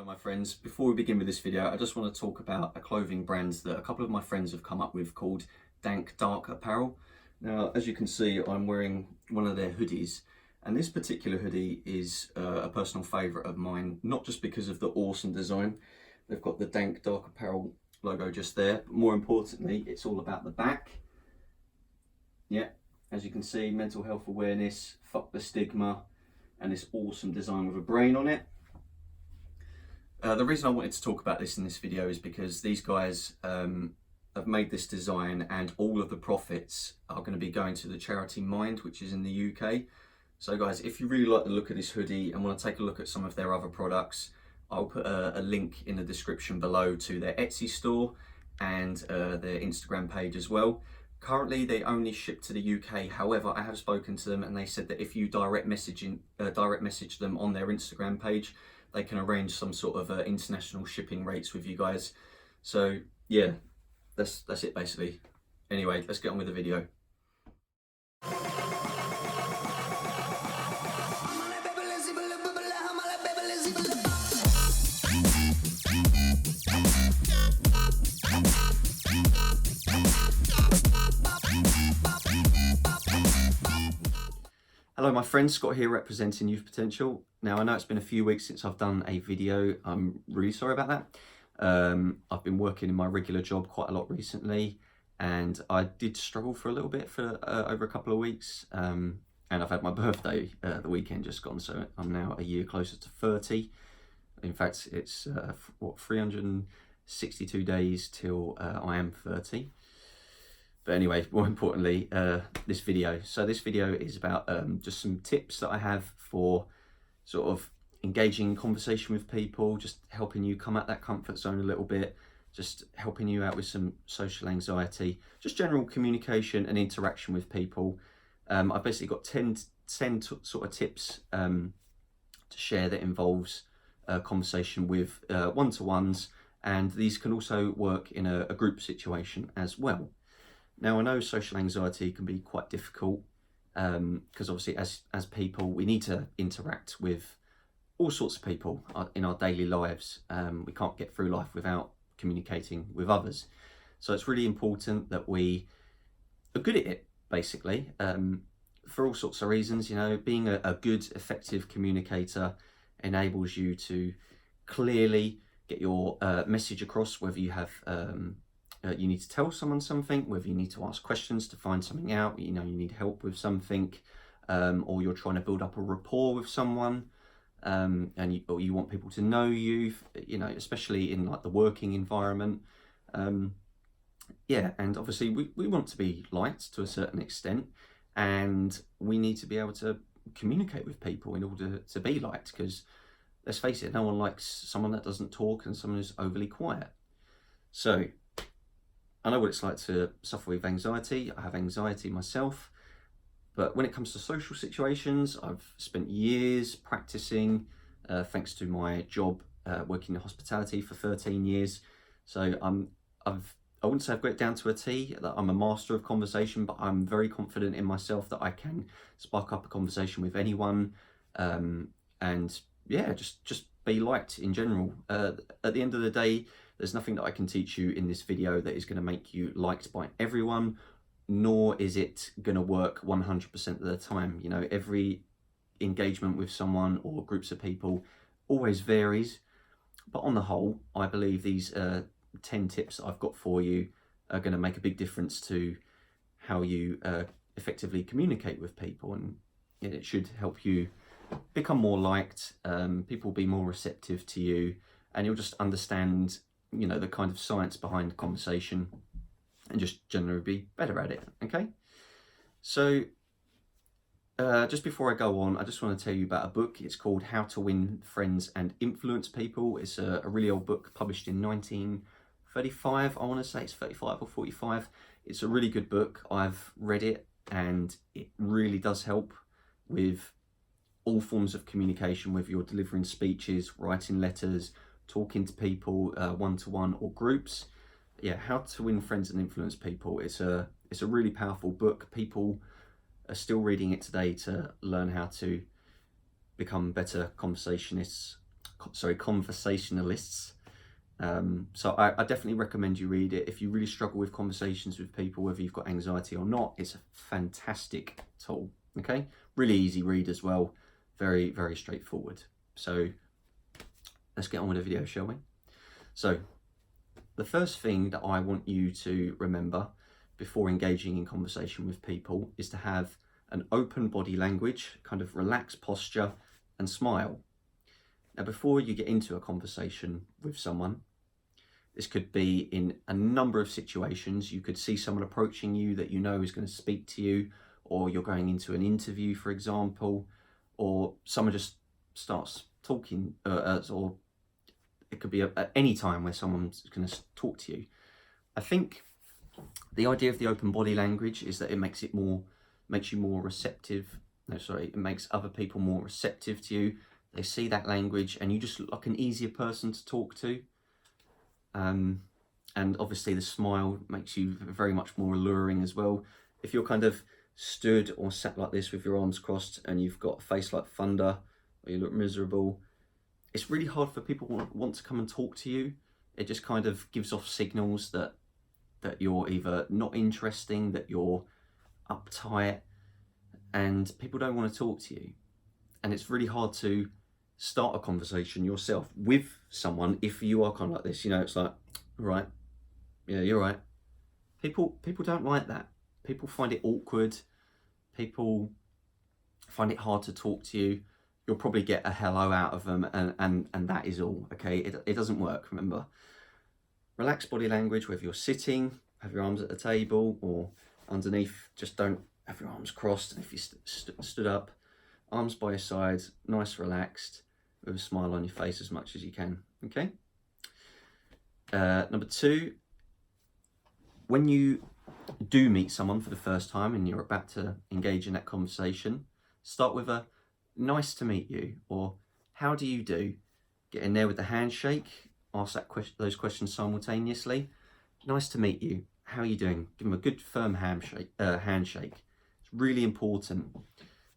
Hello my friends, before we begin with this video I just want to talk about a clothing brand that a couple of my friends have come up with called Dank Apparel. Now as you can see I'm wearing one of their hoodies, and this particular hoodie is a personal favourite of mine, not just because of the awesome design. They've got the Dank Apparel logo just there, but more importantly it's all about the back. Yeah, as you can see, mental health awareness, fuck the stigma, and this awesome design with a brain on it. The reason I wanted to talk about this in this video is because these guys have made this design, and all of the profits are going to be going to the charity Mind, which is in the UK. So guys, if you really like the look of this hoodie and want to take a look at some of their other products, I'll put a link in the description below to their Etsy store and their Instagram page as well. Currently they only ship to the UK, however I have spoken to them and they said that if you direct message them on their Instagram page, they can arrange some sort of international shipping rates with you guys. So yeah, that's it basically. Anyway, let's get on with the video. Hello my friends, Scott here representing Youth Potential. Now I know it's been a few weeks since I've done a video, I'm really sorry about that. I've been working in my regular job quite a lot recently, and I did struggle for a little bit for over a couple of weeks, and I've had my birthday the weekend just gone, so I'm now a year closer to 30. In fact it's what, 362 days till I am 30. But anyway, more importantly, this video. So this video is about just some tips that I have for sort of engaging in conversation with people, just helping you come out that comfort zone a little bit, just helping you out with some social anxiety, just general communication and interaction with people. I've basically got 10 sort of tips to share that involves conversation with one-to-ones, and these can also work in a group situation as well. Now I know social anxiety can be quite difficult because obviously as people we need to interact with all sorts of people in our daily lives. We can't get through life without communicating with others. So it's really important that we are good at it, basically, for all sorts of reasons. You know, being a good, effective communicator enables you to clearly get your message across, whether you have you need to tell someone something, whether you need to ask questions to find something out, you know, you need help with something, or you're trying to build up a rapport with someone, and you want people to know you, you know, especially in like the working environment. Yeah, and obviously we want to be liked to a certain extent, and we need to be able to communicate with people in order to be liked, because let's face it, no one likes someone that doesn't talk and someone who's overly quiet. So I know what it's like to suffer with anxiety. I have anxiety myself, but when it comes to social situations, I've spent years practicing, thanks to my job working in hospitality for 13 years. So I wouldn't say I've got it down to a T, that I'm a master of conversation, but I'm very confident in myself that I can spark up a conversation with anyone, and yeah, just be liked in general. At the end of the day, there's nothing that I can teach you in this video that is going to make you liked by everyone, nor is it going to work 100% of the time. You know, every engagement with someone or groups of people always varies, but on the whole, I believe these 10 tips that I've got for you are going to make a big difference to how you effectively communicate with people, and it should help you become more liked. People will be more receptive to you, and you'll just understand, you know, the kind of science behind conversation and just generally be better at it. Okay, so just before I go on, I just want to tell you about a book. It's called How to Win Friends and Influence People. It's a really old book published in 1935. I want to say it's 35 or 45. It's a really good book. I've read it and it really does help with all forms of communication, whether you're delivering speeches, writing letters, talking to people one-to-one or groups. Yeah, How to Win Friends and Influence People. It's a really powerful book. People are still reading it today to learn how to become better conversationalists, conversationalists. So I definitely recommend you read it. If you really struggle with conversations with people, whether you've got anxiety or not, it's a fantastic tool. Okay, really easy read as well, very, very straightforward. So let's get on with the video, shall we? So the first thing that I want you to remember before engaging in conversation with people is to have an open body language, kind of relaxed posture, and smile. Now, before you get into a conversation with someone, this could be in a number of situations. You could see someone approaching you that you know is going to speak to you, or you're going into an interview, for example, or someone just starts talking, or it could be at any time where someone's going to talk to you. I think the idea of the open body language is that it makes you more receptive. It makes other people more receptive to you. They see that language and you just look like an easier person to talk to. And obviously the smile makes you very much more alluring as well. If you're kind of stood or sat like this with your arms crossed and you've got a face like thunder, or you look miserable, it's really hard for people who want to come and talk to you. It just kind of gives off signals that you're either not interesting, that you're uptight, and people don't want to talk to you. And it's really hard to start a conversation yourself with someone if you are kind of like this. It's like, right, yeah, you're right. People don't like that. People find it awkward. People find it hard to talk to you. You'll probably get a hello out of them, and that is all. Okay, it doesn't work. Remember, relaxed body language. Whether you're sitting, have your arms at the table, or underneath, just don't have your arms crossed. And if you stood up, arms by your sides, nice, relaxed, with a smile on your face as much as you can. Okay. Number 2, when you do meet someone for the first time and you're about to engage in that conversation, start with a nice to meet you, or how do you do? Get in there with the handshake, ask those questions simultaneously. Nice to meet you, how are you doing? Give them a good firm handshake. It's really important.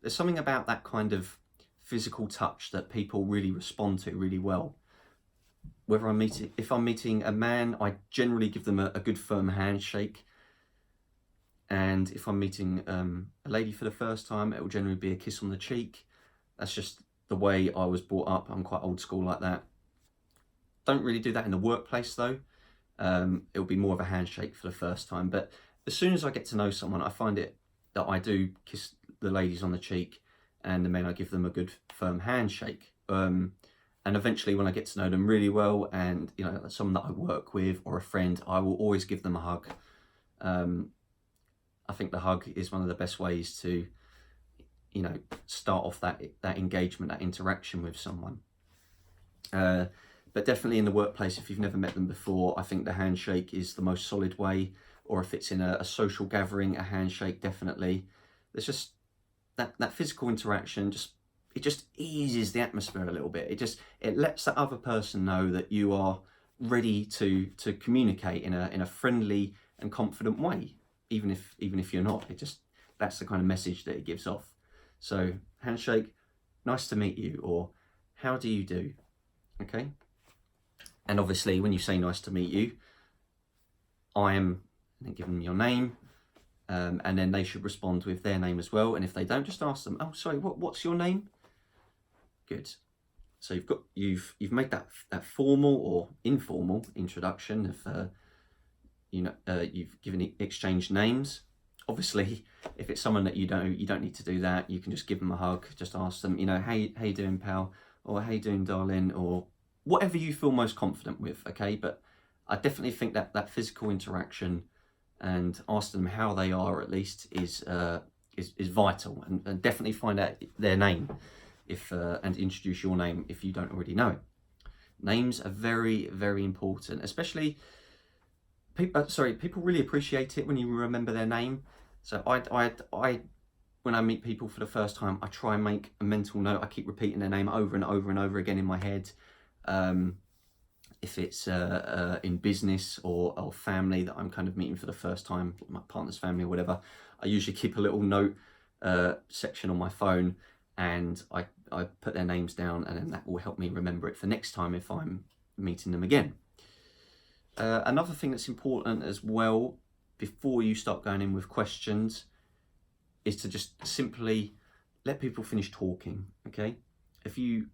There's something about that kind of physical touch that people really respond to really well. If I'm meeting a man, I generally give them a good firm handshake. And if I'm meeting a lady for the first time, it will generally be a kiss on the cheek. That's just the way I was brought up. I'm quite old school like that. Don't really do that in the workplace though. It'll be more of a handshake for the first time. But as soon as I get to know someone, I find it that I do kiss the ladies on the cheek, and the men, I give them a good firm handshake. And eventually when I get to know them really well, and someone that I work with or a friend, I will always give them a hug. I think the hug is one of the best ways to start off that engagement, that interaction with someone. But definitely in the workplace, if you've never met them before, I think the handshake is the most solid way. Or if it's in a social gathering, a handshake, definitely. There's just that physical interaction, it just eases the atmosphere a little bit. It lets that other person know that you are ready to communicate in a friendly and confident way, even if you're not. That's the kind of message that it gives off. So handshake, nice to meet you, or how do you do? Okay. And obviously when you say nice to meet you, and then give them your name, and then they should respond with their name as well. And if they don't, just ask them, oh, sorry, what's your name? Good. So you've made that formal or informal introduction of you've exchanged names. Obviously, if it's someone that you don't need to do that. You can just give them a hug. Just ask them, hey, how you doing, pal? Or hey, doing, darling? Or whatever you feel most confident with. Okay, but I definitely think that physical interaction and ask them how they are, at least, is vital, and definitely find out their name and introduce your name if you don't already know it. Names are very, very important, especially people really appreciate it when you remember their name. So I when I meet people for the first time, I try and make a mental note. I keep repeating their name over and over and over again in my head. If it's in business or family that I'm kind of meeting for the first time, my partner's family or whatever, I usually keep a little note section on my phone, and I I put their names down, and then that will help me remember it for next time if I'm meeting them again. Another thing that's important as well, before you start going in with questions, is to just simply let people finish talking, okay? If you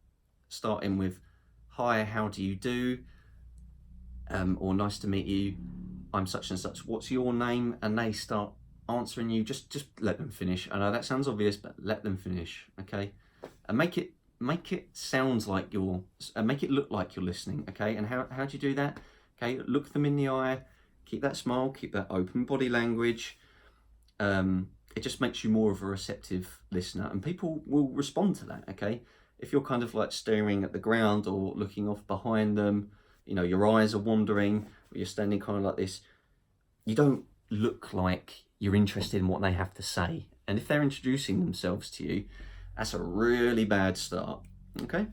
start in with, hi, how do you do? Or nice to meet you, I'm such and such, what's your name? And they start answering you, just let them finish. I know that sounds obvious, but let them finish, okay? And make it sounds like you're, make it look like you're listening, okay? And how do you do that? Okay, look them in the eye, keep that smile, keep that open body language. It just makes you more of a receptive listener, and people will respond to that, okay? If you're kind of like staring at the ground or looking off behind them, you know, your eyes are wandering, or you're standing kind of like this, you don't look like you're interested in what they have to say. And if they're introducing themselves to you, that's a really bad start, okay?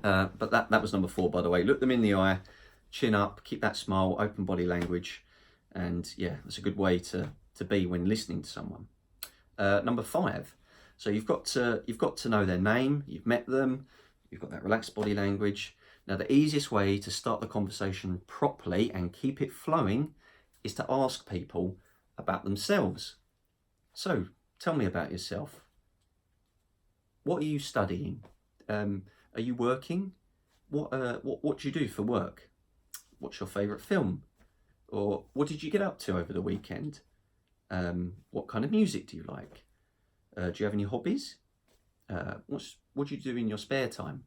But that was number 4, by the way. Look them in the eye, chin up, keep that smile, open body language, and yeah, that's a good way to be when listening to someone. Number 5, so you've got to know their name, you've met them, you've got that relaxed body language. Now, the easiest way to start the conversation properly and keep it flowing is to ask people about themselves. So, tell me about yourself. What are you studying? Are you working? What do you do for work? What's your favourite film? Or what did you get up to over the weekend? What kind of music do you like? Do you have any hobbies? What do you do in your spare time?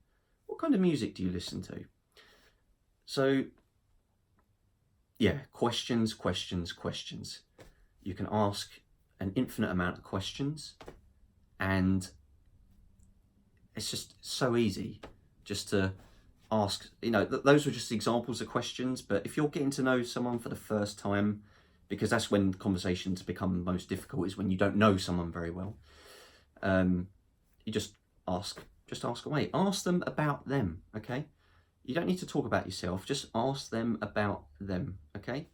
What kind of music do you listen to? So, yeah, questions. You can ask an infinite amount of questions, and it's just so easy just to ask, you know, those were just examples of questions, but if you're getting to know someone for the first time, because that's when conversations become most difficult, is when you don't know someone very well, you just ask away. Ask them about them, okay? You don't need to talk about yourself, just ask them about them, okay?